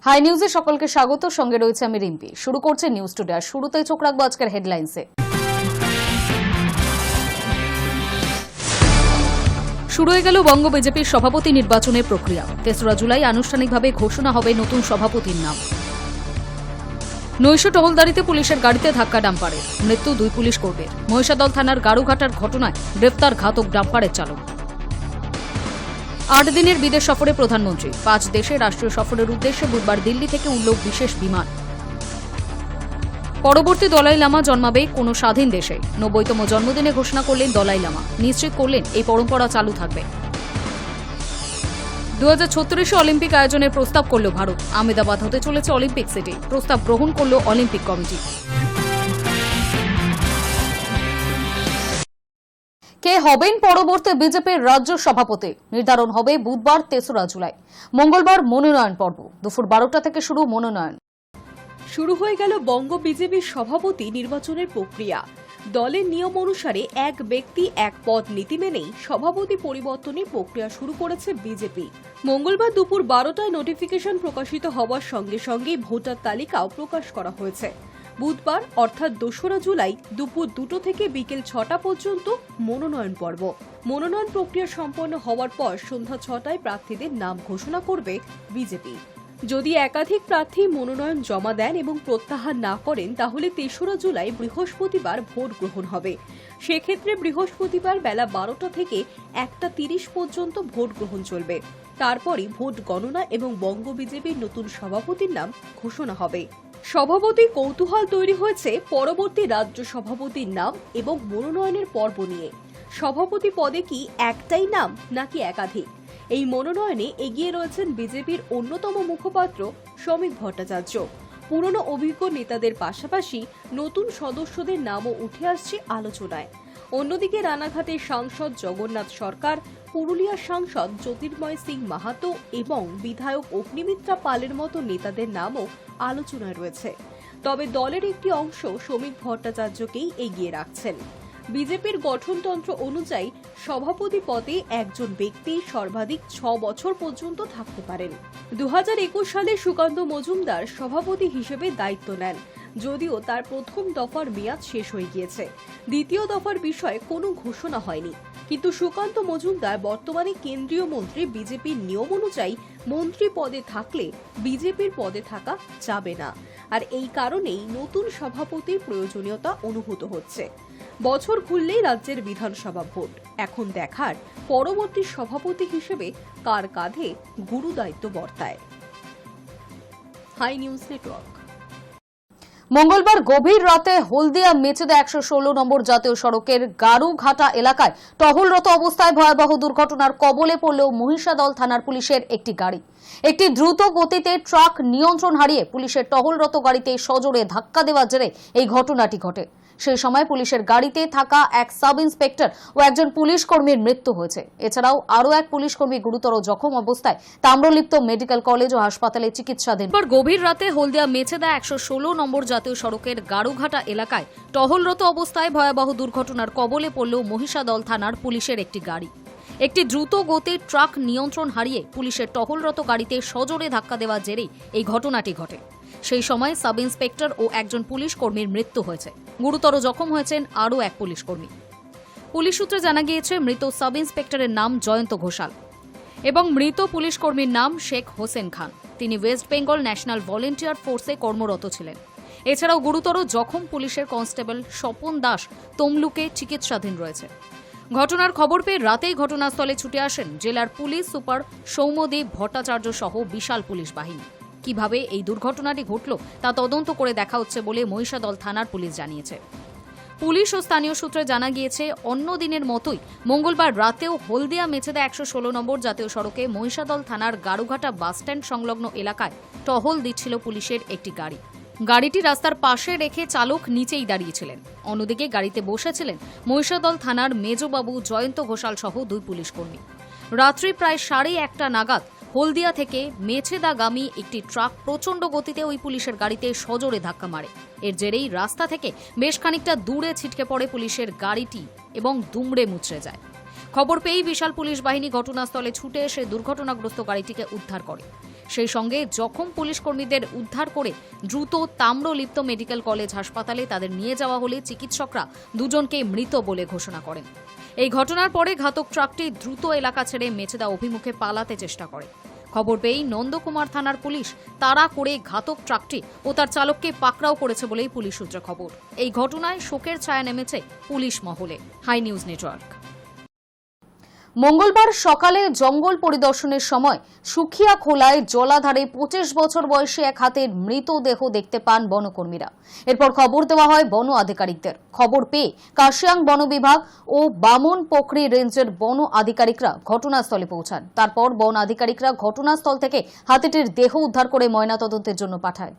High নিউজে সকলকে স্বাগত। সঙ্গে রয়েছে আমি রিম্পি। শুরু করছে নিউজ টুডে। আর শুরুতেই চোখ রাখবো আজকের হেডলাইন্সে। শুরু হয়ে গেল বঙ্গ বিজেপির সভাপতি নির্বাচনের প্রক্রিয়া। ৩রা জুলাই আনুষ্ঠানিকভাবে ঘোষণা হবে নতুন সভাপতির নাম। নৈশ টহলদারিতে পুলিশের গাড়িতে ধাক্কা ডাম্পারের, মৃত্যু 2 পুলিশ কর্মীর। মহিষাদল থানার গাড়ুঘাটার ঘটনায় গ্রেফতার ঘাতক ডাম্পারের চালক। 8 দিনের বিদেশ সফরে প্রধানমন্ত্রী। 5 দেশে রাষ্ট্রীয় সফরের উদ্দেশ্যে বুধবার দিল্লি থেকে উড়ল বিশেষ বিমান। পরবর্তী দলাই লামা জন্মাবে কোনো স্বাধীন দেশে। 90তম জন্মদিনে ঘোষণা করলেন দলাই লামা। নিশ্চিত করলেন এই পরম্পরা চালু থাকবে। 2036 অলিম্পিক আয়োজনের প্রস্তাব করল ভারত। আহমেদাবাদ হতে চলেছে অলিম্পিক সিটি। প্রস্তাব গ্রহণ করল অলিম্পিক কমিটি। কে হবেন পরবর্তী বিজেপির রাজ্য সভাপতি নির্ধারণ হবে বুধবার 3রা জুলাই। মঙ্গলবার মনোনয়ন পর্ব। দুপুর 12টা থেকে শুরু মনোনয়ন। শুরু হয়ে গেল বঙ্গ বিজেপির সভাপতি নির্বাচনের প্রক্রিয়া। দলের নিয়ম অনুসারে এক ব্যক্তি এক পদ নীতি মেনেই সভাপতি পরিবর্তনের প্রক্রিয়া শুরু করেছে বিজেপি। মঙ্গলবার দুপুর 12টায় নোটিফিকেশন প্রকাশিত হওয়ার সঙ্গে সঙ্গেই ভোটার তালিকাও প্রকাশ করা হয়েছে। বুধবার অর্থাৎ 2রা জুলাই দুপুর 2টো থেকে বিকেল 6টা পর্যন্ত মনোনয়ন পর্ব। মনোনয়ন প্রক্রিয়া সম্পন্ন হওয়ার পর সন্ধ্যা 6টায় প্রার্থীদের নাম ঘোষণা করবে বিজেপি। যদি একাধিক প্রার্থী মনোনয়ন জমা দেন এবং প্রত্যাহার না করেন তাহলে 3রা জুলাই বৃহস্পতিবার ভোট গ্রহণ হবে। সেক্ষেত্রে বৃহস্পতিবার বেলা 12টা থেকে 1টা 30 পর্যন্ত ভোট গ্রহণ চলবে। তারপরই ভোট গণনা এবং বঙ্গ বিজেপির নতুন সভাপতির নাম ঘোষণা হবে। সভাপতি কৌতূহল তৈরি হয়েছে পরবর্তী রাজ্য সভাপতির নাম এবং মনোনয়নের পর্ব নিয়ে। সভাপতি পদে কি একটাই নাম নাকি একাধিক? এই মনোনয়নে এগিয়ে রয়েছেন বিজেপির অন্যতম মুখপাত্র শ্রমিক ভট্টাচার্য। পুরনো অভিজ্ঞ নেতাদের পাশাপাশি নতুন সদস্যদের নামও উঠে আসছে আলোচনায়। অন্যদিকে রানাঘাটের সাংসদ জগন্নাথ সরকার, পুরুলিয়ার সাংসদ জ্যোতির্ময় সিং মাহাতো এবং বিধায়ক অগ্নিমিত্রা পালের মতো নেতাদের নামও আলোচনায় রয়েছে। তবে দলের একটি অংশ শ্রমিক ভট্টাচার্যকেই এগিয়ে রাখছেন। বিজেপির গঠনতন্ত্র অনুযায়ী সভাপতি পদে একজন ব্যক্তি সর্বাধিক 6 বছর পর্যন্ত থাকতে পারেন। 2021 সালে সুকান্ত মজুমদার সভাপতি হিসেবে দায়িত্ব নেন, যদিও তার প্রথম দফার মেয়াদ শেষ হয়ে গিয়েছে। দ্বিতীয় দফার বিষয়ে কোনো ঘোষণা হয়নি। কিন্তু সুকান্ত মজুমদার বর্তমানে কেন্দ্রীয় মন্ত্রী। বিজেপির নিয়ম অনুযায়ী মন্ত্রী পদে থাকলে বিজেপির পদে থাকা যাবে না। আর এই কারণেই নতুন সভাপতির প্রয়োজনীয়তা অনুভূত হচ্ছে। বছর ঘুরলেই রাজ্যের বিধানসভা ভোট। এখন দেখার পরবর্তী সভাপতি হিসেবে কার কাঁধে গুরু দায়িত্ব বর্তায়। Hi News Network. মঙ্গলবার গভীর রাতে হলদিয়া মেচেদা 116 নম্বর জাতীয় সড়কের গাড়ুঘাটা এলাকায় টহলরত অবস্থায় ভয়াবহ দুর্ঘটনার কবলে পড়ল মহিষাদল থানার পুলিশের একটি গাড়ি। একটি দ্রুত গতিতে ট্রাক নিয়ন্ত্রণ হারিয়ে পুলিশের টহলরত গাড়িতে সজোরে ধাক্কা দেওয়ার জেরে এই ঘটনাটি ঘটে। সেই সময় পুলিশের গাড়িতে থাকা এক সাব ইন্সপেক্টর ও একজন পুলিশ কর্মীর মৃত্যু হয়েছে। এছাড়াও আরও এক পুলিশ কর্মী গুরুতর জখম অবস্থায় তাম্রলিপ্ত মেডিকেল কলেজ ও হাসপাতালে চিকিৎসাধীন। গভীর রাতে হলদিয়া মেচেদা 116 নম্বর জাতীয় সড়কের গাড়ুঘাটা এলাকায় টহলরত অবস্থায় ভয়াবহ দুর্ঘটনার কবলে পড়ল মহিষাদল থানার পুলিশের একটি গাড়ি। একটি দ্রুত গতির ট্রাক নিয়ন্ত্রণ হারিয়ে পুলিশের টহলরত গাড়িতে সজোরে ধাক্কা দেওয়ার জেরেই এই ঘটনাটি ঘটে। সেই সময় সাব ইন্সপেক্টর ও একজন পুলিশ কর্মীর মৃত্যু হয়েছে। গুরুতর জখম হয়েছেন আরও এক পুলিশ কর্মী। পুলিশ সূত্রে জানা গিয়েছে মৃত সাব ইন্সপেক্টরের নাম জয়ন্ত ঘোষাল এবং মৃত পুলিশ কর্মীর নাম শেখ হোসেন খান। তিনি ওয়েস্ট বেঙ্গল ন্যাশনাল ভলেন্টিয়ার ফোর্সে কর্মরত ছিলেন। এছাড়াও গুরুতর জখম পুলিশের কনস্টেবল স্বপন দাস তমলুকে চিকিৎসাধীন রয়েছে। ঘটনার খবর পেয়ে রাতেই ঘটনাস্থলে ছুটে আসেন জেলার পুলিশ সুপার সৌম্যদেব ভট্টাচার্য সহ বিশাল পুলিশ বাহিনী। কিভাবে এই দুর্ঘটনাটি ঘটল তা তদন্ত করে দেখা হচ্ছে বলে মহিষাদল থানার পুলিশ জানিয়েছে। পুলিশ ও স্থানীয় সূত্রে জানা গিয়েছে অন্য দিনের মতোই মঙ্গলবার রাতেও হলদিয়া মেচেদা 116 নম্বর জাতীয় সড়কে মহিষাদল থানার গাড়ুঘাটা বাসস্ট্যান্ড সংলগ্ন এলাকায় টহল দিচ্ছিল পুলিশের একটি গাড়ি। গাড়িটি রাস্তার পাশে রেখে চালক নিচেই দাঁড়িয়েছিলেন। অন্যদিকে গাড়িতে বসেছিলেন মহিষাদল থানার মেজবাবু জয়ন্ত ঘোষাল সহ 2 পুলিশ কর্মী। রাত্রি প্রায় 1:30 নাগাদ হলদিয়া থেকে মেছেদাগামী একটি ট্রাক প্রচণ্ড গতিতে ওই পুলিশের গাড়িতে সজোরে ধাক্কা মারে। এর জেরেই রাস্তা থেকে বেশ খানিকটা দূরে ছিটকে পড়ে পুলিশের গাড়িটি এবং দুমড়ে মুচড়ে যায়। খবর পেয়েই বিশাল পুলিশ বাহিনী ঘটনাস্থলে ছুটে এসে দুর্ঘটনাগ্রস্ত গাড়িটিকে উদ্ধার করে। সেই সঙ্গে জখম পুলিশ কর্মীদের উদ্ধার করে দ্রুত তাম্রলিপ্ত মেডিকেল কলেজ হাসপাতালে তাদের নিয়ে যাওয়া হলে চিকিৎসকরা দুজনকে মৃত বলে ঘোষণা করেন। এই ঘটনার পরে ঘাতক ট্রাকটি দ্রুত এলাকা ছেড়ে মেচেদা অভিমুখে পালাতে চেষ্টা করে। খবর পেয়েই নন্দকুমার থানার পুলিশ তাড়া করে ঘাতক ট্রাকটি ও তার চালককে পাকড়াও করেছে বলেই পুলিশ সূত্রে খবর। এই ঘটনায় শোকের ছায়া নেমেছে পুলিশ মহলে। Hi News Network. মঙ্গলবার সকালে জঙ্গল পরিদর্শনের সময় সুখিয়া খোলায় জলাধারে 25 বছর বয়সী এক হাতির মৃতদেহ দেখতে পান বনকর্মীরা। এরপর খবর দেওয়া হয় বন আধিকারিকদের। খবর পেয়ে কাশিয়াং বন বিভাগ ও বামন পোখরি রেঞ্জের বন আধিকারিকরা ঘটনাস্থলে পৌঁছান। তারপর বন আধিকারিকরা ঘটনাস্থল থেকে হাতিটির দেহ উদ্ধার করে ময়নাতদন্তের জন্য পাঠায়।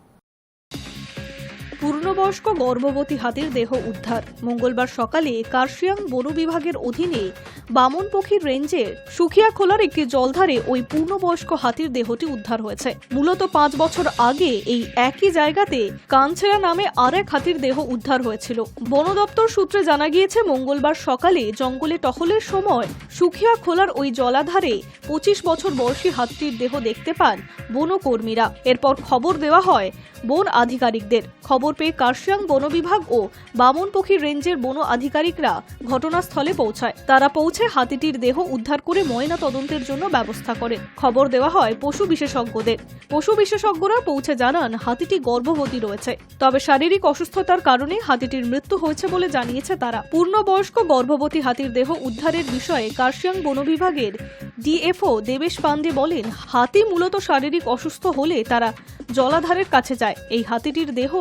পূর্ণবয়স্ক গর্ভবতী হাতির দেহ উদ্ধার। মঙ্গলবার সকালে কার্শিয়াং বন বিভাগের অধীনে বামনপোখরি রেঞ্জের সুখিয়াখোলার একটি জলধারে ওই পূর্ণবয়স্ক হাতির দেহটি উদ্ধার হয়েছে। মূলত 5 বছর আগে এই একই জায়গাতে কানছেড়া নামে আরেক হাতির দেহ উদ্ধার হয়েছিল। বন দপ্তর সূত্রে জানা গিয়েছে, মঙ্গলবার সকালে জঙ্গলে টহলের সময় সুখিয়াখোলার ওই জলাধারে 25 বছর বয়সী হাতির দেহ দেখতে পান বনকর্মীরা। এরপর খবর দেওয়া হয় বন আধিকারিকদের। খবর পেয়ে কার্শিয়াং বন বিভাগ ও বামনপোখরি রেঞ্জের বন আধিকারিকরা ঘটনাস্থলে পৌঁছায়। তারা পৌঁছে হাতিটির দেহ উদ্ধার করে ময়না তদন্তের জন্য ব্যবস্থা করেন। খবর দেওয়া হয় পশু বিশেষজ্ঞদের। পশু বিশেষজ্ঞরা পৌঁছে জানান হাতিটি গর্ভবতী রয়েছে, তবে শারীরিক অসুস্থতার কারণে হাতিটির মৃত্যু হয়েছে বলে জানিয়েছে তারা। পূর্ণবয়স্ক গর্ভবতী হাতির দেহ উদ্ধারের বিষয়ে কার্শিয়াং বন বিভাগের ডিএফও দেবেশ পান্ডে বলেন, হাতি মূলত শারীরিক অসুস্থ হলে তারা জলাধারের কাছে যায়। এই হাতিটির দেহ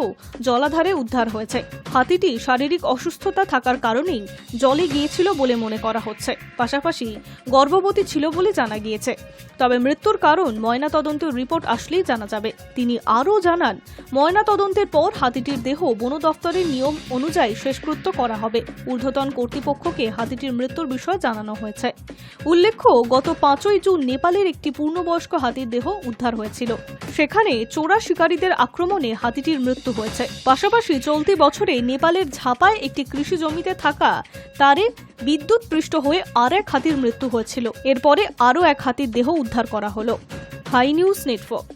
জলাধারে উদ্ধার হয়েছে। হাতিটি শারীরিক অসুস্থতা থাকার কারণেই জলে গিয়েছিল বলে মনে করা হচ্ছে। পাশাপাশি গর্ভবতী ছিল বলে জানা গিয়েছে। তবে মৃত্যুর কারণ ময়নাতদন্তের রিপোর্ট আসলেই জানা যাবে। তিনি আরও জানান, ময়নাতদন্তের পর হাতিটির দেহ বন দপ্তরের নিয়ম অনুযায়ী শেষকৃত্য করা হবে। ঊর্ধ্বতন কর্তৃপক্ষকে হাতিটির মৃত্যুর বিষয়ে জানানো হয়েছে। উল্লেখ্য, গত 5ই জুন নেপালের একটি পূর্ণবয়স্ক হাতির দেহ উদ্ধার হয়েছিল। সেখানে চোরা শিকারীদের আক্রমণে হাতিটির মৃত্যু হয়েছে। পাশাপাশি চলতি বছরে নেপালের ঝাপায় একটি কৃষি জমিতে থাকা তারে বিদ্যুৎ পৃষ্ঠ হয়ে আরেক হাতির মৃত্যু হয়েছিল। এরপরে আরও এক হাতির দেহ উদ্ধার করা হলো। Hi News Network.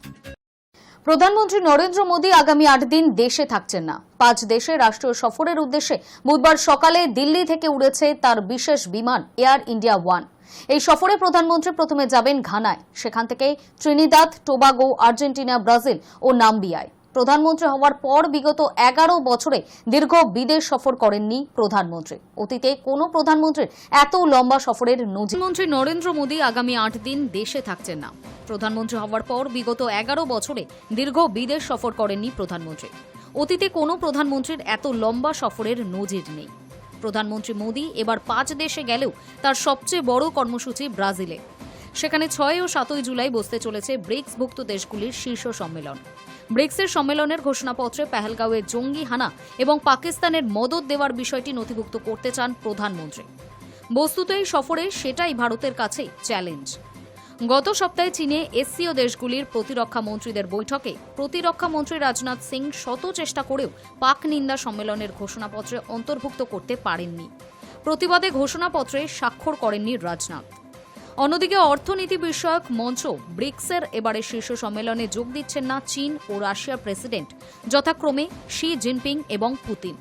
প্রধানমন্ত্রী নরেন্দ্র মোদী আগামী 8 দিন দেশে থাকছেন না। 5 দেশে রাষ্ট্রীয় সফরের উদ্দেশ্যে বুধবার সকালে দিল্লি থেকে উড়েছে তার বিশেষ বিমান এয়ার ইন্ডিয়া 1। এই সফরে প্রধানমন্ত্রী প্রথমে যাবেন ঘানায়, সেখান থেকে ত্রিনিদাদ, টোবাগো, আর্জেন্টিনা, ব্রাজিল ও নামিবিয়ায়। প্রধানমন্ত্রী হওয়ার পর বিগত 11 বছরে দীর্ঘ বিদেশ সফর করেননি প্রধানমন্ত্রী। অতীতে কোনো প্রধানমন্ত্রীর এত লম্বা সফরের নজির। প্রধানমন্ত্রী নরেন্দ্র মোদী আগামী 8 দিন দেশে থাকছেন না। প্রধানমন্ত্রী হওয়ার পর বিগত 11 বছরে দীর্ঘ বিদেশ সফর করেননি প্রধানমন্ত্রী। অতীতে কোনো প্রধানমন্ত্রীর এত লম্বা সফরের নজির নেই। প্রধানমন্ত্রী মোদী এবার 5 দেশে গেলেও তার সবচেয়ে বড় কর্মসূচি ব্রাজিলে। সেখানে 6 ও 7 জুলাই বসতে চলেছে ব্রিক্সভুক্ত দেশগুলির শীর্ষ সম্মেলন। ব্রিক্সের সম্মেলনের ঘোষণাপত্রে পেহেলগাঁওয়ে জঙ্গি হানা এবং পাকিস্তানের মদত দেওয়ার বিষয়টি নথিভুক্ত করতে চান প্রধানমন্ত্রী। বস্তুত এই সফরে সেটাই ভারতের কাছে চ্যালেঞ্জ। গত সপ্তাহে চীনে এসসিও দেশগুলির প্রতিরক্ষা মন্ত্রীদের বৈঠকে প্রতিরক্ষা মন্ত্রী রাজনাথ সিং শত চেষ্টা করেও পাক নিন্দা সম্মেলনের ঘোষণাপত্রে অন্তর্ভুক্ত করতে পারেননি। প্রতিবাদে ঘোষণাপত্রে স্বাক্ষর করেননি রাজনাথ। অন্যদিকে অর্থনীতি বিষয়ক মঞ্চ ব্রিক্সের এবারে শীর্ষ সম্মেলনে যোগ দিচ্ছেন না চীন ও রাশিয়ার প্রেসিডেন্ট, যথাক্রমে শি জিনপিং এবং পুতিন।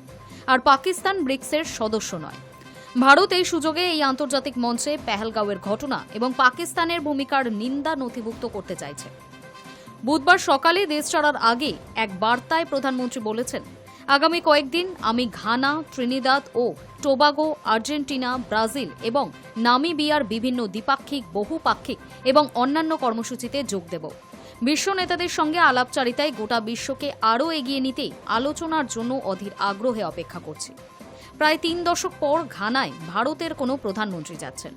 আর পাকিস্তান ব্রিক্সের সদস্য নয়। ভারত এই সুযোগে এই আন্তর্জাতিক মঞ্চে পেহেলগাঁওয়ের ঘটনা এবং পাকিস্তানের ভূমিকার নিন্দা নথিভুক্ত করতে চাইছে। বুধবার সকালে দেশ ছাড়ার আগে এক বার্তায় প্রধানমন্ত্রী বলেছেন, আগামী কয়েকদিন আমি ঘানা, ত্রিনিদাদ ও টোবাগো, আর্জেন্টিনা, ব্রাজিল এবং নামিবিয়ার বিভিন্ন দ্বিপাক্ষিক, বহুপাক্ষিক এবং অন্যান্য কর্মসূচিতে যোগ দেব। বিশ্ব নেতাদের সঙ্গে আলাপচারিতায় গোটা বিশ্বকে আরও এগিয়ে নিতে আলোচনার জন্য অধীর আগ্রহে অপেক্ষা করছি। প্রায় 3 দশক পর ঘানায় ভারতের কোনো প্রধানমন্ত্রী যাচ্ছেন।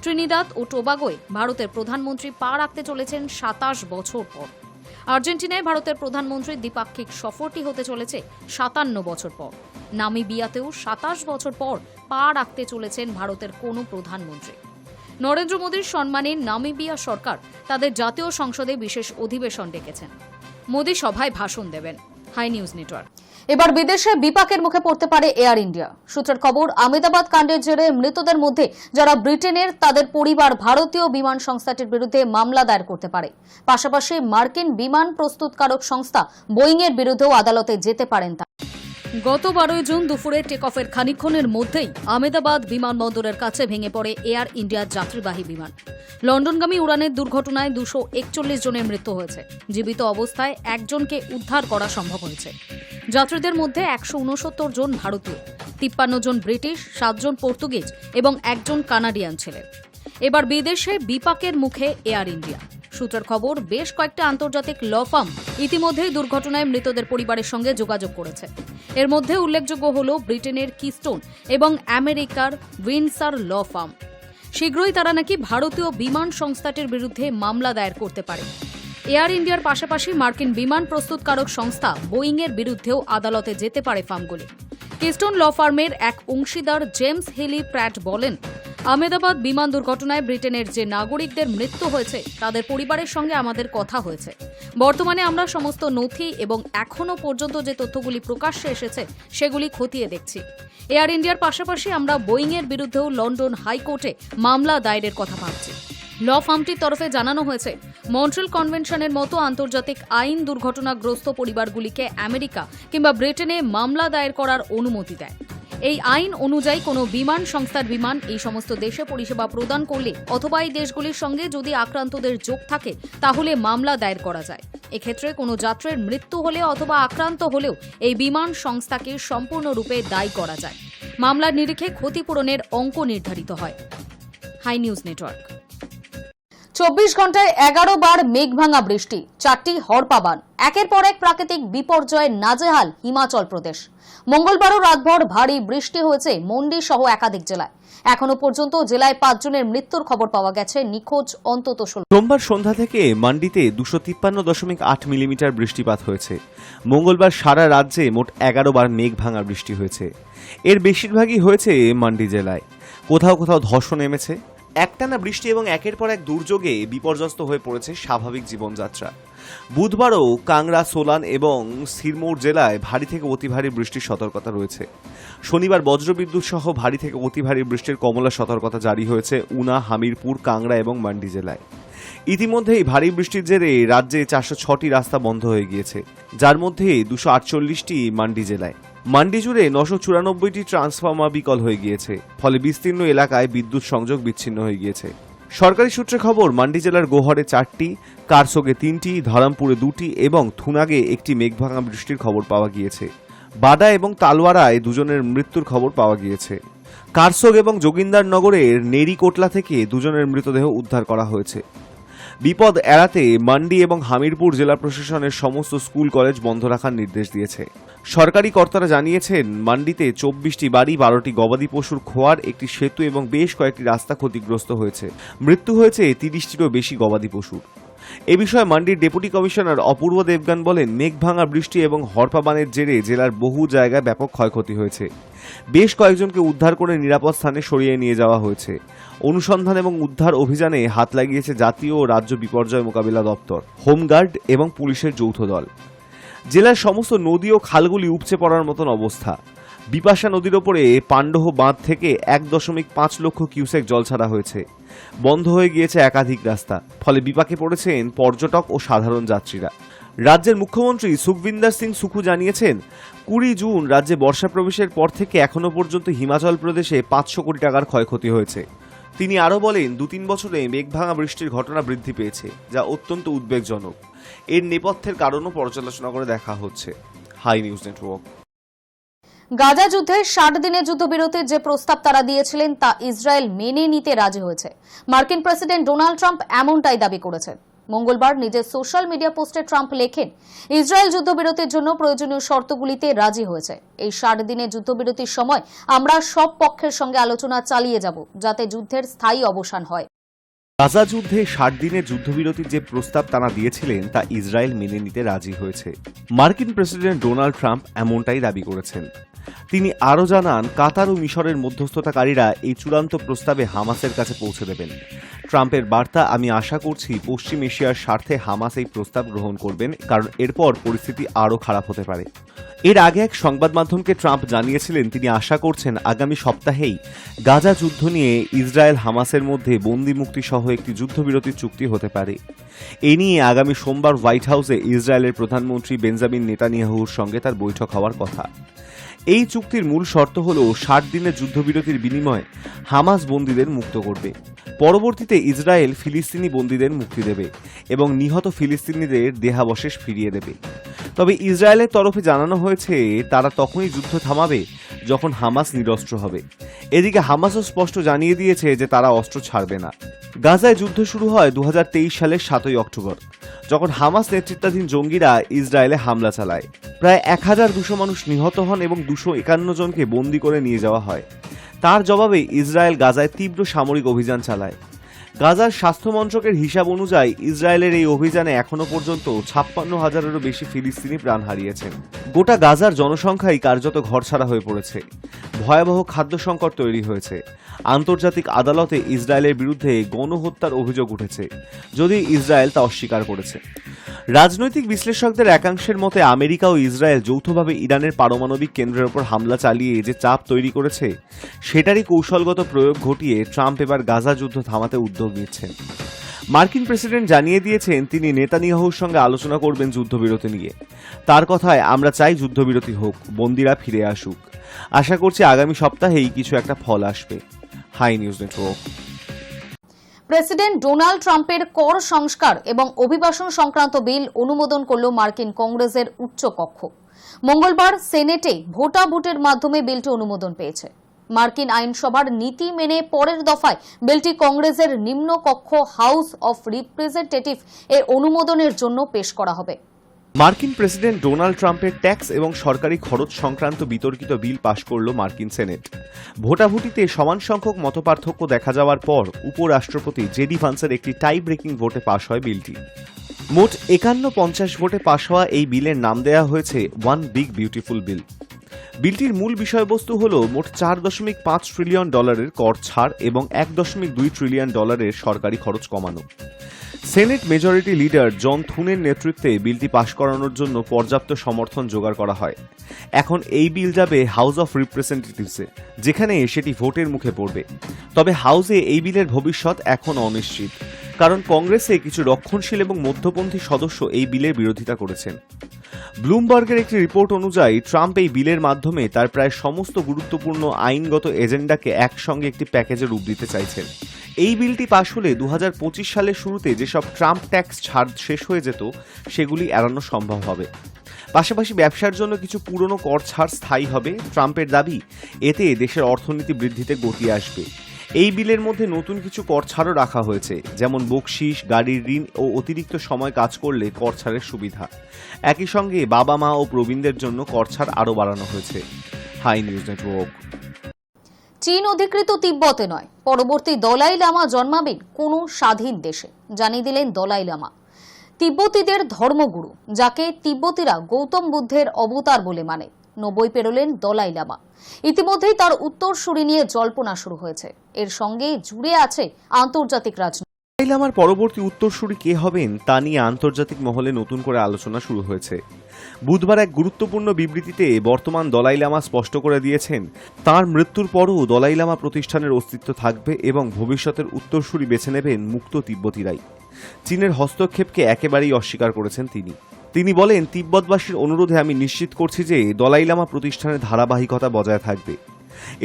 ত্রিনিদাদ ও টোবাগোয় ভারতের প্রধানমন্ত্রী পা রাখতে চলেছেন 27 বছর পর। আর্জেন্টিনায় ভারতের প্রধানমন্ত্রীর দ্বিপাক্ষিক সফরটি হতে চলেছে 57 বছর পর। নামিবিয়াতেও 27 বছর পর পা রাখতে চলেছেন ভারতের কোনো প্রধানমন্ত্রী। নরেন্দ্র মোদীর সম্মানে নামিবিয়া সরকার তাদের জাতীয় সংসদে বিশেষ অধিবেশন ডেকেছেন। মোদী সভায় ভাষণ দেবেন। Hi News Network. এবার বিদেশে বিপাকের মুখে পড়তে পারে এয়ার ইন্ডিয়া। সূত্রের খবর, আহমেদাবাদ কাণ্ডের জেরে মৃতদের মধ্যে যারা ব্রিটেনের, তাদের পরিবার ভারতীয় বিমান সংস্থাটির বিরুদ্ধে মামলা দায়ের করতে পারে। পাশাপাশি মার্কিন বিমান প্রস্তুতকারক সংস্থা বোয়িং এর বিরুদ্ধেও আদালতে যেতে পারেন তারা। গত 12 জুন দুপুরে টেক অফের খানিকক্ষণের মধ্যেই আহমেদাবাদ বিমানবন্দরের কাছে ভেঙে পড়ে এয়ার ইন্ডিয়ার যাত্রীবাহী বিমান। লন্ডনগামী উড়ানের দুর্ঘটনায় 241 জনের মৃত্যু হয়েছে। জীবিত অবস্থায় একজনকে উদ্ধার করা সম্ভব হয়েছে। যাত্রীদের মধ্যে 169 জন ভারতীয়, 53 জন ব্রিটিশ, 7 জন পর্তুগিজ এবং 1 জন কানাডিয়ান ছিলেন। এবার বিদেশে বিপাকের মুখে এয়ার ইন্ডিয়া। সূত্রের খবর, বেশ কয়েকটি আন্তর্জাতিক ল ফার্ম ইতিমধ্যেই দুর্ঘটনায় মৃতদের পরিবারের সঙ্গে যোগাযোগ করেছে। এর মধ্যে উল্লেখযোগ্য হল ব্রিটেনের কিস্টোন এবং আমেরিকার উইন্ডসার ল ফার্ম। শীঘ্রই তারা নাকি ভারতীয় বিমান সংস্থাটির বিরুদ্ধে মামলা দায়ের করতে পারে। এয়ার ইন্ডিয়ার পাশাপাশি মার্কিন বিমান প্রস্তুতকারক সংস্থা বোয়িং এর বিরুদ্ধেও আদালতে যেতে পারে ফার্মগুলি। কিস্টোন ল ফার্মের এক অংশীদার জেমস হেলি প্র্যাট বলেন, আহমেদাবাদ বিমান দুর্ঘটনায় ব্রিটেনের যে নাগরিকদের মৃত্যু হয়েছে তাদের পরিবারের সঙ্গে আমাদের কথা হয়েছে। বর্তমানে আমরা সমস্ত নথি এবং এখনও পর্যন্ত যে তথ্যগুলি প্রকাশ্যে এসেছে সেগুলি খতিয়ে দেখছি। এয়ার ইন্ডিয়ার পাশাপাশি আমরা বোয়িং এর বিরুদ্ধেও লন্ডন হাইকোর্টে মামলা দায়েরের কথা ভাবছি। ল ফার্মটির তরফে জানানো হয়েছে, মন্ট্রিয়াল কনভেনশনের মতো আন্তর্জাতিক আইন দুর্ঘটনাগ্রস্ত পরিবারগুলিকে আমেরিকা কিংবা ব্রিটেনে মামলা দায়ের করার অনুমতি দেয়। এই আইন অনুযায়ী কোনো বিমান সংস্থার বিমান এই সমস্ত দেশে পরিষেবা প্রদান করলে অথবা এই দেশগুলির সঙ্গে যদি আক্রান্তদের যোগ থাকে তাহলে মামলা দায়ের করা যায়। এক্ষেত্রে কোনো যাত্রীর মৃত্যু হলে অথবা আক্রান্ত হলেও এই বিমান সংস্থাকে সম্পূর্ণরূপে দায়ী করা যায়। মামলার নিরিখে ক্ষতিপূরণের অঙ্ক নির্ধারিত হয়। High News network. 24 ঘন্টায় 11 বার মেঘভাঙা বৃষ্টি, 4টি হড়পাবান, একের পর এক প্রাকৃতিক বিপর্যয়ে নাজেহাল হিমাচল প্রদেশ। মঙ্গলবারও রাতভর ভারী বৃষ্টি হয়েছে মন্ডি সহ একাধিক জেলায়। এখনো পর্যন্ত জেলায় 5 জনের মৃত্যুর খবর পাওয়া গেছে, নিখোঁজ অন্তত 16। সোমবার সন্ধ্যা থেকে মান্ডিতে 253.8 মিলিমিটার বৃষ্টিপাত হয়েছে। মঙ্গলবার সারা রাজ্যে মোট 11 বার মেঘ ভাঙা বৃষ্টি হয়েছে। এর বেশিরভাগই হয়েছে মান্ডি জেলায়। কোথাও কোথাও ধসও নেমেছে। একটানা বৃষ্টি এবং একের পর এক দুর্যোগে বিপর্যস্ত হয়ে পড়েছে স্বাভাবিক জীবনযাত্রা। বুধবারও কাংড়া, সোলান এবং সিরমৌর জেলায় ভারী থেকে অতি ভারী বৃষ্টির সতর্কতা রয়েছে। শনিবার বজ্রবিদ্যুৎ সহ ভারী থেকে অতি ভারী বৃষ্টির কমলা সতর্কতা জারি হয়েছে উনা, হামিরপুর, কাংড়া এবং মান্ডি জেলায়। ইতিমধ্যেই ভারী বৃষ্টির জেরে রাজ্যে 406টি রাস্তা বন্ধ হয়ে গিয়েছে, যার মধ্যে 248টি মান্ডি জেলায়। মান্ডি জুড়ে 994টি ট্রান্সফর্মার বিকল হয়ে গিয়েছে, ফলে বিস্তীর্ণ এলাকায় বিদ্যুৎ সংযোগ বিচ্ছিন্ন হয়ে গিয়েছে। সরকারি সূত্রে খবর, মান্ডি জেলার গোহরে 4টি, কারসোগে 3টি, ধরমপুরে 2টি এবং থুনাগে 1টি মেঘভাঙা বৃষ্টির খবর পাওয়া গিয়েছে। বাডা এবং তালওয়ারায় 2 জনের মৃত্যুর খবর পাওয়া গিয়েছে। কারসোগ এবং যোগিন্দারনগরের নেরিকোটলা থেকে 2 জনের মৃতদেহ উদ্ধার করা হয়েছে। বিপদ এড়াতে মান্ডি এবং হামিরপুর জেলা প্রশাসনের সমস্ত স্কুল কলেজ বন্ধ রাখার নির্দেশ দিয়েছে। সরকারি কর্তারা জানিয়েছেন, মান্ডিতে 24টি বাড়ি, 12টি গবাদি পশুর খোয়ার, একটি সেতু এবং বেশ কয়েকটি রাস্তা ক্ষতিগ্রস্ত হয়েছে। মৃত্যু হয়েছে 30টিরও বেশি গবাদি পশুর। এ বিষয়ে মান্ডির ডেপুটি কমিশনার অপূর্ব দেবগান বলেন, মেঘভাঙা বৃষ্টি এবং হড়পাবানের জেরে জেলার বহু জায়গায় ব্যাপক ক্ষয়ক্ষতি হয়েছে। বেশ কয়েকজনকে উদ্ধার করে নিরাপদ স্থানে সরিয়ে নিয়ে যাওয়া হয়েছে। অনুসন্ধান এবং উদ্ধার অভিযানে হাত লাগিয়েছে জাতীয় ও রাজ্য বিপর্যয় মোকাবিলা দপ্তর, হোমগার্ড এবং পুলিশের যৌথ দল। জেলার সমস্ত নদী ও খালগুলি উপচে পড়ার মতন অবস্থা। বিপাশা নদীর ওপরে পাণ্ডহ বাঁধ থেকে 1.5 লক্ষ কিউসেক জল ছাড়া হয়েছে। বন্ধ হয়ে গিয়েছে একাধিক রাস্তা, ফলে বিপাকে পড়েছেন পর্যটক ও সাধারণ যাত্রীরা। রাজ্যের মুখ্যমন্ত্রী সুখবিন্দর সিং সুখু জানিয়েছেন, 20 জুন রাজ্যে বর্ষা প্রবেশের পর থেকে এখনো পর্যন্ত হিমাচল প্রদেশে 500 কোটি টাকার ক্ষয়ক্ষতি হয়েছে। তিনি আরও বলেন, 2-3 বছরে মেঘভাঙা বৃষ্টির ঘটনা বৃদ্ধি পেয়েছে, যা অত্যন্ত উদ্বেগজনক। এর নেপথ্যের কারণও পর্যালোচনা করে দেখা হচ্ছে। Hi News network. গাজা যুদ্ধের 60 দিনের যুদ্ধবিরতির যে প্রস্তাব তারা দিয়েছিলেন তা ইসরায়েল মেনে নিতে রাজি হয়েছে। মার্কিন প্রেসিডেন্ট ডোনাল্ড ট্রাম্প এমনটাই দাবি করেছেন। মঙ্গলবার নিজের সোশ্যাল মিডিয়া পোস্টে ট্রাম্প লেখেন, ইসরায়েল যুদ্ধবিরতির জন্য প্রয়োজনীয় শর্তগুলিতে রাজি হয়েছে। এই 60 দিনের যুদ্ধবিরতির সময় আমরা সব পক্ষের সঙ্গে আলোচনা চালিয়ে যাব, যাতে যুদ্ধের স্থায়ী অবসান হয়। গাজা যুদ্ধে 60 দিনের যুদ্ধবিরতির যে প্রস্তাব তারা দিয়েছিলেন তা ইসরায়েল মেনে নিতে রাজি হয়েছে। মার্কিন প্রেসিডেন্ট ডোনাল্ড ট্রাম্প এমনটাই দাবি করেছেন। তিনি আরও জানান, কাতার ও মিশরের মধ্যস্থতাকারীরা এই চূড়ান্ত প্রস্তাবে হামাসের কাছে পৌঁছে দেবেন। ট্রাম্পের বার্তা, আমি আশা করছি পশ্চিম এশিয়ার স্বার্থে হামাস এই প্রস্তাব গ্রহণ করবেন, কারণ এরপর পরিস্থিতি আরও খারাপ হতে পারে। এর আগে এক সংবাদ মাধ্যমকে ট্রাম্প জানিয়েছিলেন তিনি আশা করছেন আগামী সপ্তাহেই গাজা যুদ্ধ নিয়ে ইসরায়েল হামাসের মধ্যে বন্দি মুক্তি সহ একটি যুদ্ধবিরতির চুক্তি হতে পারে। এ নিয়ে আগামী সোমবার হোয়াইট হাউসে ইসরায়েলের প্রধানমন্ত্রী বেঞ্জামিন নেতানিয়াহুর সঙ্গে তার বৈঠক হওয়ার কথা। এই চুক্তির মূল শর্ত হল 60 দিনের যুদ্ধবিরতির বিনিময়ে হামাস বন্দীদের মুক্ত করবে। পরবর্তীতে ইসরায়েল ফিলিস্তিনি বন্দীদের মুক্তি দেবে এবং নিহত ফিলিস্তিনিদের দেহাবশেষ ফিরিয়ে দেবে। তবে ইসরায়েলের তরফে জানানো হয়েছে তারা তখনই যুদ্ধ থামাবে যখন হামাস নিরস্ত্র হবে। এদিকে হামাসও স্পষ্ট জানিয়ে দিয়েছে যে তারা অস্ত্র ছাড়বে না। গাজায় যুদ্ধ শুরু হয় 2023 সালের 7ই অক্টোবর, যখন হামাস নেতৃত্বাধীন জঙ্গিরা ইসরায়েলে হামলা চালায়। প্রায় 1200 মানুষ নিহত হন এবং 251 জনকে বন্দী করে নিয়ে যাওয়া হয়। তার জবাবে ইসরায়েল গাজায় তীব্র সামরিক অভিযান চালায়। গাজার স্বাস্থ্য মন্ত্রকের হিসাব অনুযায়ী ইসরায়েলের এই অভিযানে এখনো পর্যন্ত 56,000-এরও বেশি ফিলিস্তিনি প্রাণ হারিয়েছেন। গোটা গাজার জনসংখ্যাই কার্যত ঘরছাড়া হয়ে পড়েছে। ভয়াবহ খাদ্য সংকট তৈরি হয়েছে। আন্তর্জাতিক আদালতে ইসরায়েলের বিরুদ্ধে গণহত্যার অভিযোগ উঠেছে, যদিও ইসরায়েল তা অস্বীকার করেছে। রাজনৈতিক বিশ্লেষকদের একাংশের মতে আমেরিকা ও ইসরায়েল যৌথভাবে ইরানের পারমাণবিক কেন্দ্রের উপর হামলা চালিয়ে যে চাপ তৈরি করেছে সেটারই কৌশলগত প্রয়োগ ঘটিয়ে ট্রাম্প এবার গাজা যুদ্ধ থামাতে উদ্যোগ নিচ্ছেন। মার্কিন প্রেসিডেন্ট জানিয়ে দিয়েছেন তিনি নেতানিয়াহুর সঙ্গে আলোচনা করবেন যুদ্ধবিরতি নিয়ে। তার কথায়, আমরা চাই যুদ্ধবিরতি হোক, বন্দীরা ফিরে আসুক। আশা করছি আগামী সপ্তাহেই কিছু একটা ফল আসবে। Hi News Network. President Donald ট্রাম্পের কর সংস্কার এবং অভিবাসন সংক্রান্ত বিল অনুমোদন করল মার্কিন কংগ্রেসের উচ্চ কক্ষ। মঙ্গলবার সেনেটে ভোটাভুটির মাধ্যমে বিলটি অনুমোদন পেয়েছে। মার্কিন আইনসভার নীতি মেনে পরের দফায় বিলটি কংগ্রেসের নিম্ন কক্ষ হাউস অফ রিপ্রেজেন্টেটিভ এর অনুমোদনের জন্য পেশ করা হবে। মার্কিন প্রেসিডেন্ট ডোনাল্ড ট্রাম্পের ট্যাক্স এবং সরকারি খরচ সংক্রান্ত বিতর্কিত বিল পাশ করল মার্কিন সেনেট। ভোটাভুটিতে সমান সংখ্যক মতপার্থক্য দেখা যাওয়ার পর উপরাষ্ট্রপতি জেডি ভান্সের একটি টাই ব্রেকিং ভোটে পাশ হয় বিলটি। মোট 51-50 ভোটে পাশ হওয়া এই বিলের নাম দেওয়া হয়েছে ওয়ান বিগ বিউটিফুল বিল। বিলটির মূল বিষয়বস্তু হল মোট $4.5 ট্রিলিয়ন কর ছাড় এবং $1.2 ট্রিলিয়ন সরকারি খরচ কমানো। সেনেট মেজরিটি লিডার জন থুনের নেতৃত্বে বিলটি পাশ করানোর জন্য পর্যাপ্ত সমর্থন জোগাড় করা হয়। এখন এই বিল যাবে হাউস অফ রিপ্রেজেন্টেটিভসে, যেখানে সেটি ভোটের মুখে পড়বে। তবে হাউসে এই বিলের ভবিষ্যৎ এখন অনিশ্চিত, কারণ কংগ্রেসে কিছু রক্ষণশীল এবং মধ্যপন্থী সদস্য এই বিলের বিরোধিতা করেছেন। ব্লুমবার্গের একটি রিপোর্ট অনুযায়ী ট্রাম্প এই বিলের মাধ্যমে তার প্রায় সমস্ত গুরুত্বপূর্ণ আইনগত এজেন্ডাকে একসঙ্গে একটি প্যাকেজে রূপ দিতে চাইছেন। এই বিলটি পাশ হলে 2025 সালের শুরুতে যেসব ট্রাম্প ট্যাক্স ছাড় শেষ হয়ে যেত সেগুলি এড়ানো সম্ভব হবে। পাশাপাশি ব্যবসার জন্য কিছু পুরনো কর ছাড় স্থায়ী হবে। ট্রাম্পের দাবি, এতে দেশের অর্থনীতি বৃদ্ধিতে গতি আসবে। এই বিলের মধ্যে নতুন কিছু কর ছাড়ও রাখা হয়েছে, যেমন বকশিস, গাড়ির ঋণ ও অতিরিক্ত সময় কাজ করলে কর ছাড়ের সুবিধা। একই সঙ্গে বাবা মা ও প্রবীণদের জন্য কর ছাড় আরও বাড়ানো হয়েছে। Hi News Network. চীন অধিকৃত তিব্বতে নয়, পরবর্তী দলাই লামা জন্মাবেন কোনো স্বাধীন দেশে, জানিয়ে দিলেন দলাই লামা। তিব্বতীদের ধর্মগুরু, যাকে তিব্বতীরা গৌতম বুদ্ধের অবতার বলে মানে, 90 পেরোলেন দলাই লামা। ইতিমধ্যেই তার উত্তরসূরি নিয়ে জল্পনা শুরু হয়েছে। এর সঙ্গে জুড়ে আছে আন্তর্জাতিক রাজনীতি। দলাই লামার পরবর্তী উত্তরসূরি কে হবেন তা নিয়ে আন্তর্জাতিক মহলে নতুন করে আলোচনা শুরু হয়েছে। বুধবার এক গুরুত্বপূর্ণ বিবৃতিতে বর্তমান দলাই লামা স্পষ্ট করে দিয়েছেন তার মৃত্যুর পরও দলাই লামা প্রতিষ্ঠানের অস্তিত্ব থাকবে এবং ভবিষ্যতের উত্তরসূরি বেছে নেবেন মুক্ত তিব্বতীরাই। চীনের হস্তক্ষেপকে একেবারেই অস্বীকার করেছেন তিনি বলেন, তিব্বতবাসীর অনুরোধে আমি নিশ্চিত করছি যে দলাই লামা প্রতিষ্ঠানের ধারাবাহিকতা বজায় থাকবে।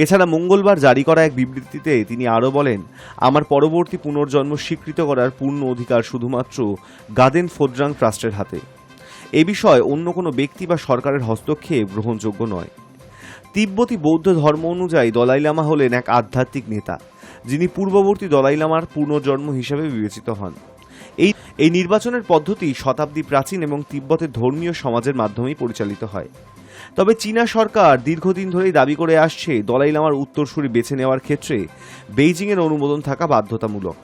এছাড়া মঙ্গলবার জারি করা এক বিবৃতিতে তিনি আরও বলেন, আমার পরবর্তী পুনর্জন্ম স্বীকৃত করার পূর্ণ অধিকার শুধুমাত্র গাদেন ফোড্রাং ট্রাস্টের হাতে। এ বিষয়ে অন্য কোনো ব্যক্তি বা সরকারের হস্তক্ষেপ গ্রহণযোগ্য নয়। তিব্বতী বৌদ্ধ ধর্ম অনুযায়ী দলাই লামা হলেন এক আধ্যাত্মিক নেতা, যিনি পূর্ববর্তী দলাই লামার পুনর্জন্ম হিসেবে বিবেচিত হন। এই নির্বাচনের পদ্ধতি শতাব্দী প্রাচীন এবং তিব্বতের ধর্মীয় সমাজের মাধ্যমেই পরিচালিত হয়। তবে চীনা সরকার দীর্ঘদিন ধরেই দাবি করে আসছে দলাই লামার উত্তরসূরি বেছে নেওয়ার ক্ষেত্রে বেইজিংয়ের অনুমোদন থাকা বাধ্যতামূলক।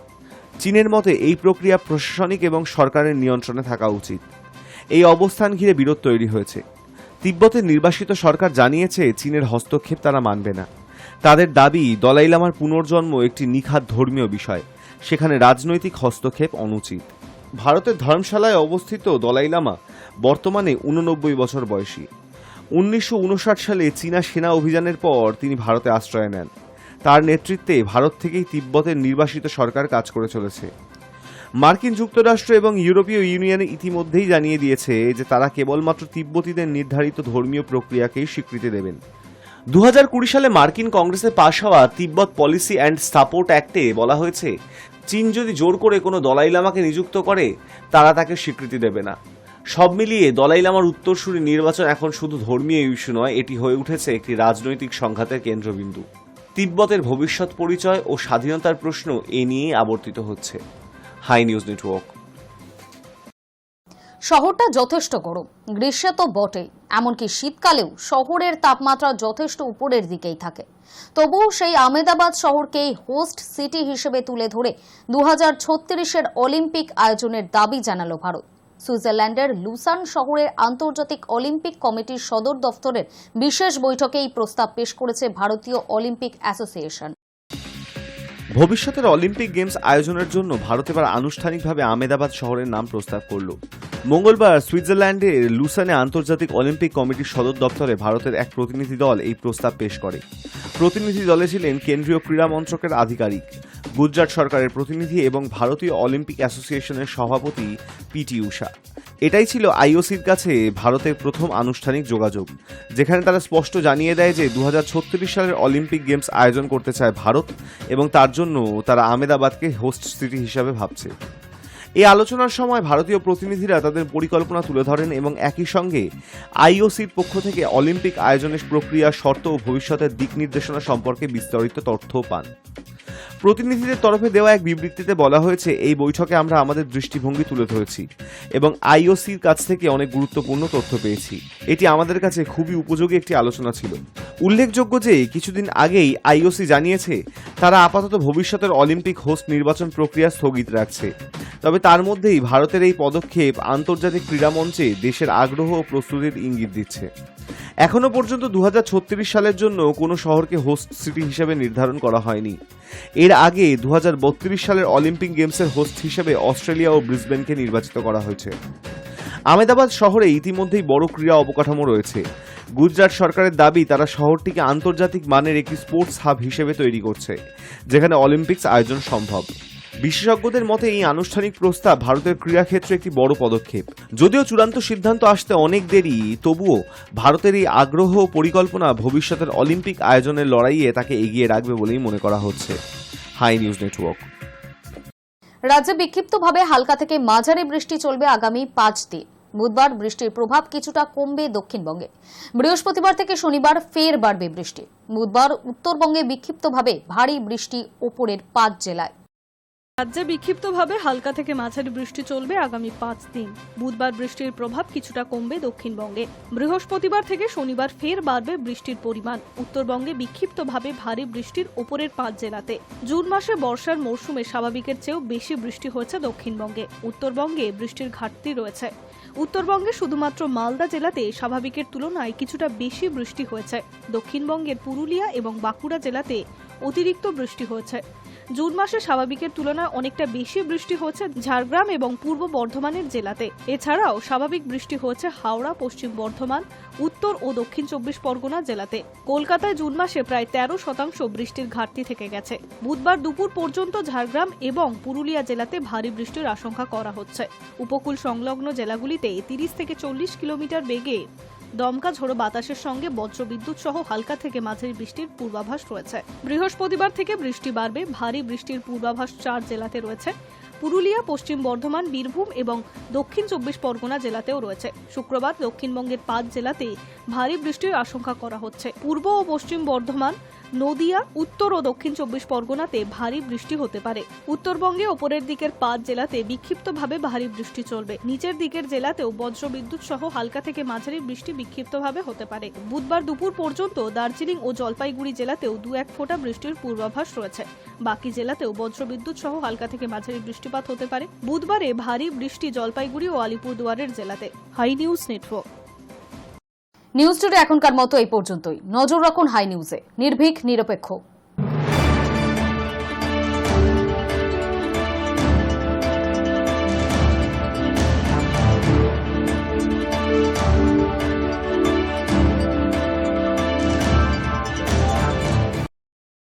চীনের মতে এই প্রক্রিয়া প্রশাসনিক এবং সরকারের নিয়ন্ত্রণে থাকা উচিত। এই অবস্থান ঘিরে বিরোধ তৈরি হয়েছে। তিব্বতের নির্বাসিত সরকার জানিয়েছে চীনের হস্তক্ষেপ তারা মানবে না। তাদের দাবি, দলাই লামার পুনর্জন্ম একটি নিখাত ধর্মীয় বিষয়, সেখানে রাজনৈতিক হস্তক্ষেপ অনুচিত। ভারতের ধর্মশালায় অবস্থিত দলাই লামা বর্তমানে 89 বছর বয়সী। 1959 সালে চীনা সেনা অভিযানের পর তিনি ভারতে আশ্রয় নেন। তার নেতৃত্বে ভারত থেকেই তিব্বতের নির্বাসিত সরকার কাজ করে চলেছে। মার্কিন যুক্তরাষ্ট্র এবং ইউরোপীয় ইউনিয়ন ইতিমধ্যেই জানিয়ে দিয়েছে যে তারা কেবলমাত্র তিব্বতীদের নির্ধারিত ধর্মীয় প্রক্রিয়াকেই স্বীকৃতি দেবেন। 2020 সালে মার্কিন কংগ্রেসে পাশ হওয়া তিব্বত পলিসি অ্যান্ড সাপোর্ট অ্যাক্টে বলা হয়েছে, চীন যদি জোর করে কোনো দলাই লামাকে নিযুক্ত করে তারা তাকে স্বীকৃতি দেবে না। সব মিলিয়ে দলাই লামার উত্তরসূরি নির্বাচন এখন শুধু ধর্মীয় ইস্যু নয়, এটি হয়ে উঠেছে একটি রাজনৈতিক সংঘাতের কেন্দ্রবিন্দু। তিব্বতের ভবিষ্যৎ পরিচয় ও স্বাধীনতার প্রশ্ন এ নিয়েই আবর্তিত হচ্ছে। Hi News Network. শহরটা যথেষ্ট গরম, গ্রীষ্মে তো বটেই, এমনকি শীতকালেও শহরের তাপমাত্রা যথেষ্ট উপরের দিকেই থাকে। তবুও সেই আহমেদাবাদ শহরকেই হোস্ট সিটি হিসেবে তুলে ধরে 2036-এর অলিম্পিক আয়োজনের দাবি জানালো ভারত। সুইজারল্যান্ডের লুসান শহরের আন্তর্জাতিক অলিম্পিক কমিটির সদর দফতরের বিশেষ বৈঠকে এই প্রস্তাব পেশ করেছে ভারতীয় অলিম্পিক অ্যাসোসিয়েশন। ভবিষ্যতের অলিম্পিক গেমস আয়োজনের জন্য ভারত এবার আনুষ্ঠানিকভাবে আহমেদাবাদ শহরের নাম প্রস্তাব করল। মঙ্গলবার সুইজারল্যান্ডের লুসানে আন্তর্জাতিক অলিম্পিক কমিটির সদর দপ্তরে ভারতের এক প্রতিনিধি দল এই প্রস্তাব পেশ করে। প্রতিনিধি দলে ছিলেন কেন্দ্রীয় ক্রীড়া মন্ত্রকের আধিকারিক, গুজরাট সরকারের প্রতিনিধি এবং ভারতীয় অলিম্পিক অ্যাসোসিয়েশনের সভাপতি পিটি উষা। এটাই ছিল আইওসির কাছে ভারতের প্রথম আনুষ্ঠানিক যোগাযোগ, যেখানে তারা স্পষ্ট জানিয়ে দেয় যে 2036 সালের অলিম্পিক গেমস আয়োজন করতে চায় ভারত এবং তার জন্য তারা আহমেদাবাদকে হোস্ট সিটি হিসাবে ভাবছে। এই আলোচনার সময় ভারতীয় প্রতিনিধিরা তাদের পরিকল্পনা তুলে ধরেন এবং একই সঙ্গে আইওসির পক্ষ থেকে অলিম্পিক আয়োজনের প্রক্রিয়া, শর্ত ও ভবিষ্যতের দিক নির্দেশনা সম্পর্কে বিস্তারিত তথ্য পান। প্রতিনিধিদের তরফে দেওয়া এক বিবৃতিতে বলা হয়েছে, এই বৈঠকে আমরা আমাদের দৃষ্টিভঙ্গি তুলে ধরেছি এবং আইওসির কাছ থেকে অনেক গুরুত্বপূর্ণ তথ্য পেয়েছি। এটি আমাদের কাছে খুবই উপযোগী একটি আলোচনা ছিল। উল্লেখযোগ্য যে কিছুদিন আগেই আইওসি জানিয়েছে তারা আপাতত ভবিষ্যতের অলিম্পিক হোস্ট নির্বাচন প্রক্রিয়া স্থগিত রাখছে। তবে তার মধ্যেই ভারতের এই পদক্ষেপ আন্তর্জাতিক ক্রীড়া মঞ্চে দেশের আগ্রহ ও প্রস্তুতির ইঙ্গিত দিচ্ছে। এখনো পর্যন্ত 2036 সালের জন্য কোনো শহরকে হোস্ট সিটি হিসেবে নির্ধারণ করা হয়নি। এর আগে 2032 সালের অলিম্পিক গেমসের হোস্ট হিসেবে অস্ট্রেলিয়া ও ব্রিসবেনকে নির্বাচিত করা হয়েছে। আহমেদাবাদ শহরে ইতিমধ্যেই বড় ক্রীড়া অবকাঠামো রয়েছে। গুজরাট সরকারের দাবি তারা শহরটিকে আন্তর্জাতিক মানের একটি স্পোর্টস হাব হিসেবে তৈরি করছে, যেখানে অলিম্পিক্স আয়োজন সম্ভব। বিশেষজ্ঞদের মতে এই আনুষ্ঠানিক প্রস্তাব ভারতের ক্রীড়াক্ষেত্রে একটি বড় পদক্ষেপ। যদিও চূড়ান্ত সিদ্ধান্ত আসতে অনেক দেরি, তবুও ভারতের এই আগ্রহ ও পরিকল্পনা ভবিষ্যতের অলিম্পিক আয়োজনের লড়াইয়ে তাকে এগিয়ে রাখবে বলেই মনে করা হচ্ছে। Hi News Network. রাজ্যে বিক্ষিপ্তভাবে হালকা থেকে মাঝারি বৃষ্টি চলবে আগামী 5 দিন। বুধবার বৃষ্টির প্রভাব কিছুটা কমবে দক্ষিণবঙ্গে। বৃহস্পতিবার থেকে শনিবার ফের বাড়বে বৃষ্টি। বুধবার উত্তরবঙ্গে বিক্ষিপ্তভাবে ভারী বৃষ্টি ওপরের 5 জেলায়। রাজ্যে বিক্ষিপ্তভাবে হালকা থেকে মাঝারি বৃষ্টি চলবে আগামী 5 দিন। বুধবার বৃষ্টির প্রভাব কিছুটা কমবে দক্ষিণবঙ্গে। বৃহস্পতিবার থেকে শনিবার ফের বাড়বে বৃষ্টির পরিমাণ। উত্তরবঙ্গে বিক্ষিপ্তভাবে ভারী বৃষ্টির ওপরের 5 জেলাতে। জুন মাসে বর্ষার মরশুমে স্বাভাবিকের চেয়েও বেশি বৃষ্টি হয়েছে দক্ষিণবঙ্গে। উত্তরবঙ্গে বৃষ্টির ঘাটতি রয়েছে। উত্তরবঙ্গে শুধুমাত্র মালদা জেলাতে স্বাভাবিকের তুলনায় কিছুটা বেশি বৃষ্টি হয়েছে। দক্ষিণবঙ্গের পুরুলিয়া এবং বাঁকুড়া জেলাতে অতিরিক্ত বৃষ্টি হয়েছে। জুন মাসে স্বাভাবিকের তুলনায় অনেকটা বেশি বৃষ্টি হয়েছে ঝাড়গ্রাম এবং পূর্ব বর্ধমানের জেলাতে। এছাড়াও স্বাভাবিক বৃষ্টি হয়েছে হাওড়া, পশ্চিম বর্ধমান, উত্তর ও দক্ষিণ 24 পরগনা জেলাতে। কলকাতায় জুন মাসে প্রায় 13% বৃষ্টির ঘাটতি থেকে গেছে। বুধবার দুপুর পর্যন্ত ঝাড়গ্রাম এবং পুরুলিয়া জেলাতে ভারী বৃষ্টির আশঙ্কা করা হচ্ছে। উপকূল সংলগ্ন জেলাগুলিতে 30 থেকে 40 কিলোমিটার বেগে দমকা ঝোড়ো বাতাসের সঙ্গে বজ্রবিদ্যুৎ সহ হালকা থেকে মাঝারি বৃষ্টির পূর্বাভাস রয়েছে। বৃহস্পতিবার থেকে বৃষ্টি বাড়বে। ভারী বৃষ্টির পূর্বাভাস 4 জেলাতে রয়েছে। পুরুলিয়া, পশ্চিম বর্ধমান, বীরভূম এবং দক্ষিণ 24 পরগনা জেলাতেও রয়েছে। শুক্রবার দক্ষিণবঙ্গের 5 জেলাতে ভারী বৃষ্টির আশঙ্কা করা হচ্ছে। পূর্ব ও পশ্চিম বর্ধমান, নদিয়া, উত্তর ও দক্ষিণ 24 পরগনাতে ভারী বৃষ্টি হতে পারে। উত্তরবঙ্গে ওপরের দিকের 5 জেলাতে বিক্ষিপ্তভাবে ভারী বৃষ্টি চলবে। নিচের দিকের জেলাতেও বজ্রবিদ্যুৎ সহ হালকা থেকে মাঝারি বৃষ্টি বিক্ষিপ্তভাবে হতে পারে। বুধবার দুপুর পর্যন্ত দার্জিলিং ও জলপাইগুড়ি জেলাতেও 2-1 ফোঁটা বৃষ্টির পূর্বাভাস রয়েছে। বাকি জেলাতেও বজ্রবিদ্যুৎ সহ হালকা থেকে মাঝারি বৃষ্টিপাত হতে পারে। বুধবারে ভারী বৃষ্টি জলপাইগুড়ি ও আলিপুরদুয়ারের জেলাতে। Hi News Network. News today এখনকার মতো এই পর্যন্তই। নজর রাখুন হাই নিউজে। নির্ভীক, নিরপেক্ষ।